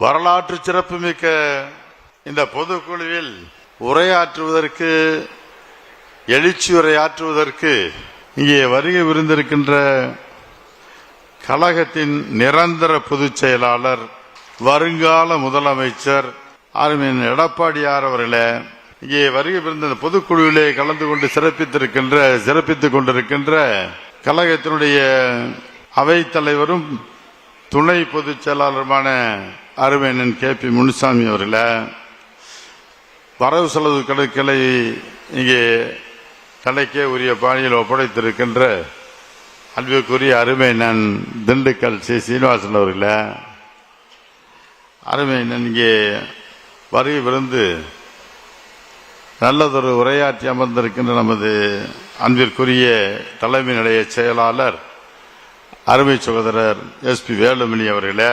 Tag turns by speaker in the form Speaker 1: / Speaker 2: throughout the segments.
Speaker 1: வரலாற்று சிறப்புமிக்க இந்த பொதுக்குழுவில் உரையாற்றுவதற்கு எழுச்சி உரையாற்றுவதற்கு இங்கே வருகை புரிந்திருக்கின்ற கழகத்தின் நிரந்தர பொதுச் செயலாளர் வருங்கால முதலமைச்சர் ஆர்மீன் எடப்பாடியார் அவர்களே, இங்கே வருகை புரிந்த பொதுக்குழுவிலே கலந்து கொண்டு சிறப்பித்துக் கொண்டிருக்கின்ற கழகத்தினுடைய அவைத் தலைவரும் துணை பொதுச் செயலாளருமான அருமையண்ணன் KP முனுசாமி அவர்களே, வரவு செலவு கணக்குகளை இங்கே தலைக்கே உரிய பாணியில் ஒப்படைத்திருக்கின்ற அன்புக்குரிய அருமையண்ணன் திண்டுக்கல் சீனிவாசன் அவர்களே, அருமையண்ணன் இங்கே வருகை புரிந்து நல்லதொரு உரையாற்றி அமர்ந்திருக்கின்ற நமது அன்பிற்குரிய தலைமை நிலைய செயலாளர் அருமை சகோதரர் SP வேலுமணி அவர்களே,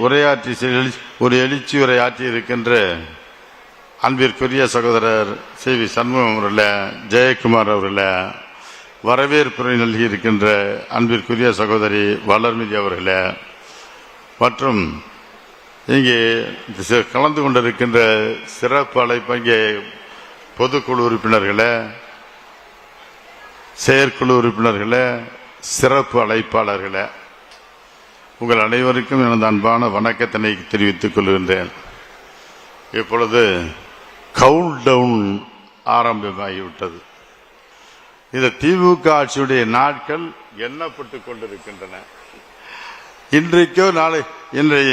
Speaker 1: உரையாற்றி ஒரு எழுச்சி உரையாற்றி இருக்கின்ற அன்பிற்குரிய சகோதரர் CV சண்முகம் அவர்களே, ஜெயக்குமார் அவர்களே, வரவேற்புரை நல்கி இருக்கின்ற அன்பிற்குரிய சகோதரி வளர்மதி அவர்களே, மற்றும் இங்கே கலந்து கொண்டிருக்கின்ற சிறப்பு அழைப்பு இங்கே பொதுக்குழு உறுப்பினர்களே, செயற்குழு உறுப்பினர்களே, சிறப்பு அழைப்பாளர்களே, உங்கள் அனைவருக்கும் எனது அன்பான வணக்கத்தினை தெரிவித்துக் கொள்கின்றேன். இப்பொழுது கவுண்ட் டவுன் ஆரம்பமாகிவிட்டது. இந்த திமுக ஆட்சியுடைய நாட்கள் எண்ணப்பட்டுக் கொண்டிருக்கின்றன. இன்றைக்கோ நாளை இன்றைய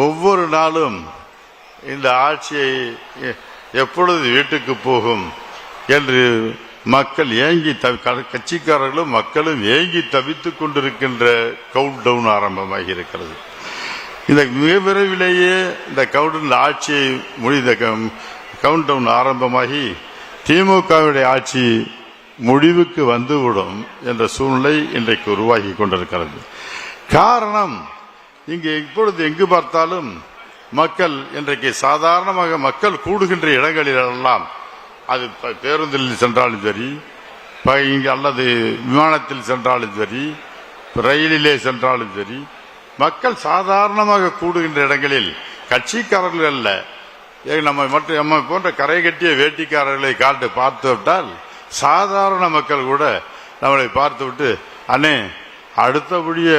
Speaker 1: ஒவ்வொரு நாளும் இந்த ஆட்சியை எப்பொழுது வீட்டுக்கு போகும் என்று மக்கள் ஏங்கி கட்சிக்காரர்களும் மக்களும் ஏங்கி தவித்துக் கொண்டிருக்கின்ற கவுண்ட் டவுன் ஆரம்பமாகி இருக்கிறது. இந்த மிக விரைவிலேயே இந்த ஆட்சியை முடிந்த கவுண்ட் டவுன் ஆரம்பமாகி திமுகவுடைய ஆட்சி முடிவுக்கு வந்துவிடும் என்ற சூழ்நிலை இன்றைக்கு உருவாகி கொண்டிருக்கிறது. காரணம், இங்கே இப்பொழுது எங்கு பார்த்தாலும் மக்கள் இன்றைக்கு சாதாரணமாக மக்கள் கூடுகின்ற இடங்களிலெல்லாம், அது பேருந்தில் சென்றாலும் சரி, அல்லது விமானத்தில் சென்றாலும் சரி, ரயிலிலே சென்றாலும் சரி, மக்கள் சாதாரணமாக கூடுகின்ற இடங்களில் கட்சிக்காரர்கள் அல்ல, நம்ம போன்ற கரை கட்டிய வேட்டிக்காரர்களை பார்த்து விட்டால் சாதாரண மக்கள் கூட நம்மளை பார்த்து விட்டு, அண்ணே அடுத்தபடிய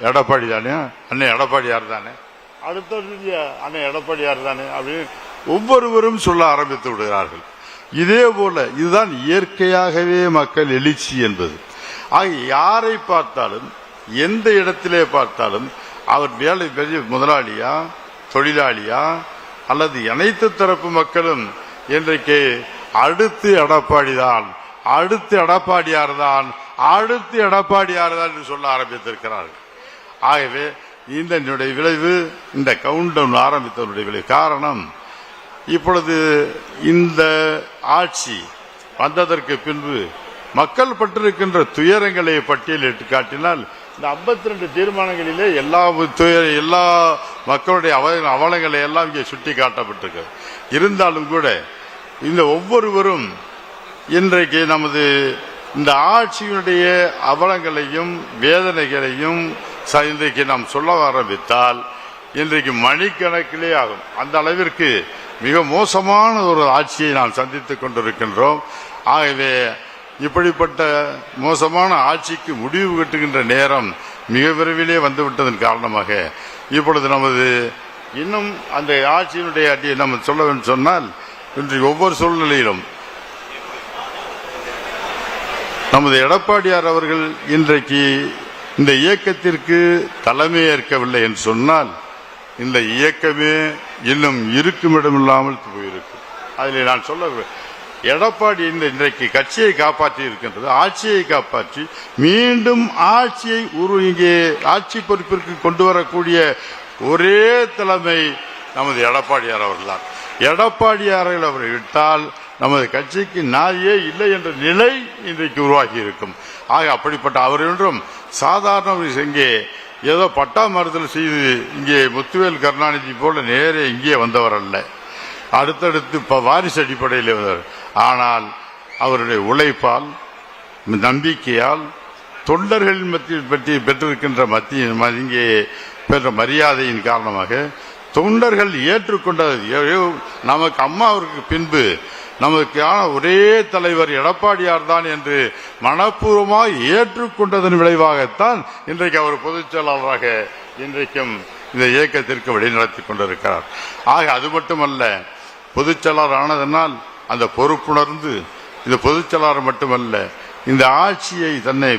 Speaker 1: எடப்பாடி தானே, அண்ணே எடப்பாடியார் தானே, அடுத்தபடிய அண்ணே எடப்பாடியார் தானே அப்படின்னு ஒவ்வொருவரும் சொல்ல ஆரம்பித்து விடுகிறார்கள். இதே போல இதுதான் இயற்கையாகவே மக்கள் எழுச்சி என்பது. ஆக யாரை பார்த்தாலும் எந்த இடத்திலே பார்த்தாலும் அவர் வேலை பெரிய முதலாளியா தொழிலாளியா அல்லது அனைத்து தரப்பு மக்களும் இன்றைக்கு அடுத்து எடப்பாடிதான், அடுத்து எடப்பாடியார் தான், அடுத்து எடப்பாடியார் தான் என்று சொல்ல ஆரம்பித்திருக்கிறார்கள். ஆகவே இந்த விளைவு, இந்த கவுண்ட் டவுன் ஆரம்பித்தவருடைய விளைவு காரணம், இப்பொழுது இந்த ஆட்சி வந்ததற்கு பின்பு மக்கள் பட்டிருக்கின்ற துயரங்களை பட்டியலிட்டு காட்டினால் இந்த 52 தீர்மானங்களிலே எல்லா மக்களுடைய அவலங்களை எல்லாம் இங்கே சுட்டி காட்டப்பட்டிருக்கிறது. இருந்தாலும் கூட இந்த ஒவ்வொருவரும் இன்றைக்கு நமது இந்த ஆட்சியினுடைய அவலங்களையும் வேதனைகளையும் இன்றைக்கு நாம் சொல்ல ஆரம்பித்தால் இன்றைக்கு மணிக்கணக்கிலே ஆகும். அந்த அளவிற்கு மிக மோசமான ஒரு ஆட்சியை நாம் சந்தித்துக் கொண்டிருக்கின்றோம். ஆகவே இப்படிப்பட்ட மோசமான ஆட்சிக்கு முடிவு கட்டுகின்ற நேரம் மிக விரைவிலே வந்துவிட்டதன் காரணமாக இப்பொழுது நமது இன்னும் அந்த ஆட்சியினுடைய அடியை நம்ம சொல்ல வேண்டும் சொன்னால், இன்றைக்கு ஒவ்வொரு சூழ்நிலையிலும் நமது எடப்பாடியார் அவர்கள் இன்றைக்கு இந்த இயக்கத்திற்கு தலைமை ஏற்கவில்லை என்று சொன்னால் இந்த இயக்கமே இன்னும் இருக்குமிடமில்லாமல் போயிருக்கு. அதில் நான் சொல்ல, எடப்பாடி இன்றைக்கு கட்சியை காப்பாற்றி இருக்கின்றது, ஆட்சியை காப்பாற்றி மீண்டும் ஆட்சியை இங்கே ஆட்சி பொறுப்பிற்கு கொண்டு வரக்கூடிய ஒரே தலைமை நமது எடப்பாடியார் அவர்கள் தான். எடப்பாடியார்கள் அவரை விட்டால் நமது கட்சிக்கு நாயே இல்லை என்ற நிலை இன்றைக்கு உருவாகி இருக்கும். ஆக அப்படிப்பட்ட அவர் என்றும் சாதாரண இங்கே ஏதோ பட்டா மறுதல் செய்து இங்கே முத்துவேல் கருணாநிதி போல நேரே இங்கே வந்தவர் அல்ல, அடுத்தடுத்து வாரிசு அடிப்படையில் வந்தவர். ஆனால் அவருடைய உழைப்பால் நம்பிக்கையால் தொண்டர்களின் பற்றி பெற்றிருக்கின்ற இங்கே பெற்ற மரியாதையின் காரணமாக தொண்டர்கள் ஏற்றுக்கொண்டது. நமக்கு அம்மாவிற்கு பின்பு நமக்கான ஒரே தலைவர் எடப்பாடியார் தான் என்று மனப்பூர்வமாக ஏற்றுக்கொண்டதன் விளைவாகத்தான் இன்றைக்கு அவர் பொதுச் செயலாளராக இன்றைக்கும் இந்த இயக்கத்திற்கு வழிநடத்தி கொண்டிருக்கிறார். ஆக அது மட்டுமல்ல, பொதுச் செயலாளர் ஆனதனால் அந்த பொறுப்புணர்ந்து இந்த பொதுச் செயலாளர் மட்டுமல்ல, இந்த ஆட்சியை தன்னை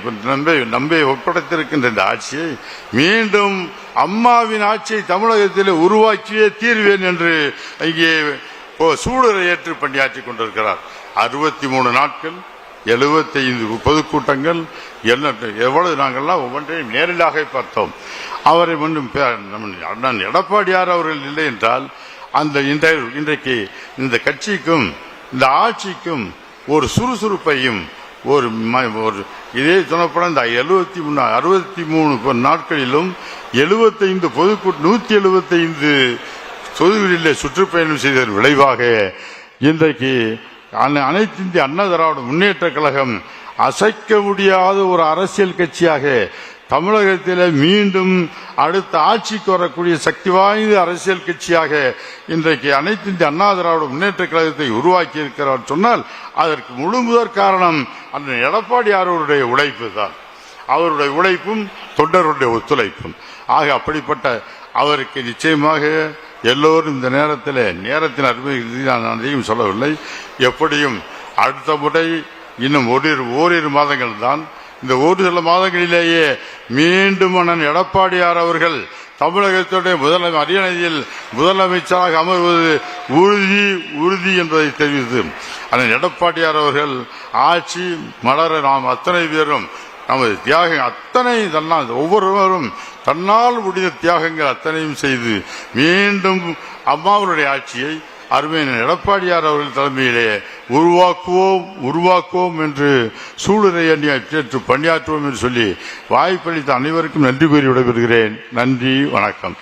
Speaker 1: நம்பி ஒப்படைத்திருக்கின்ற இந்த ஆட்சியை மீண்டும் அம்மாவின் ஆட்சியை தமிழகத்தில் உருவாக்கியே தீர்வேன் என்று இங்கே சூளுரை ஏற்று பணியாற்றிக் கொண்டிருக்கிறார். 63 நாட்கள், 75 பொதுக்கூட்டங்கள், எவ்வளவு நாங்கள்லாம் ஒவ்வொன்றையும் நேரிலாக பார்த்தோம். அவரை அண்ணன் எடப்பாடியார் அவர்கள் இல்லை என்றால் அந்த இன்றைக்கு இந்த கட்சிக்கும் இந்த ஆட்சிக்கும் ஒரு சுறுசுறுப்பையும் ஒரு இதே சொன்னப்பட இந்த 63 நாட்களிலும் 75 பொதுக்கூட்டம் 175 தொகுதிகளிலே சுற்றுப்பயணம் செய்ததன் விளைவாக இன்றைக்கு அனைத்து இந்திய அண்ணா திராவிட முன்னேற்ற கழகம் அசைக்க முடியாத ஒரு அரசியல் கட்சியாக தமிழகத்தில் மீண்டும் அடுத்த ஆட்சிக்கு வரக்கூடிய சக்தி வாய்ந்த அரசியல் கட்சியாக இன்றைக்கு அனைத்து இந்திய அண்ணா திராவிட முன்னேற்ற கழகத்தை உருவாக்கி இருக்கிறார் சொன்னால் அதற்கு முழுமுதற் காரணம் அந்த எடப்பாடியாருடைய உழைப்பு தான். அவருடைய உழைப்பும் தொண்டருடைய ஒத்துழைப்பும். ஆக அப்படிப்பட்ட அவருக்கு நிச்சயமாக எல்லோரும் இந்த நேரத்தின் அருமை நான் அதையும் சொல்லவில்லை. எப்படியும் அடுத்த முறை இன்னும் ஓரிரு மாதங்கள் தான். இந்த ஒரு சில மாதங்களிலேயே மீண்டும் அண்ணன் எடப்பாடியார் அவர்கள் தமிழகத்துடைய அரியணையில் முதலமைச்சராக அமர்வது உறுதி என்பதை தெரிவித்து அண்ணன் எடப்பாடியார் அவர்கள் ஆட்சி மலர நாம் அத்தனை பேரும் நமது தியாகம் அத்தனை ஒவ்வொருவரும் தன்னால் முடிந்த தியாகங்கள் அத்தனையும் செய்து மீண்டும் அம்மாவுடைய ஆட்சியை அருமையான எடப்பாடியார் அவர்கள் தலைமையிலே உருவாக்குவோம் என்று சூளுரை ஏற்று பணியாற்றுவோம் என்று சொல்லி வாய்ப்பளித்த அனைவருக்கும் நன்றி கூறி விடைபெறுகிறேன். நன்றி, வணக்கம்.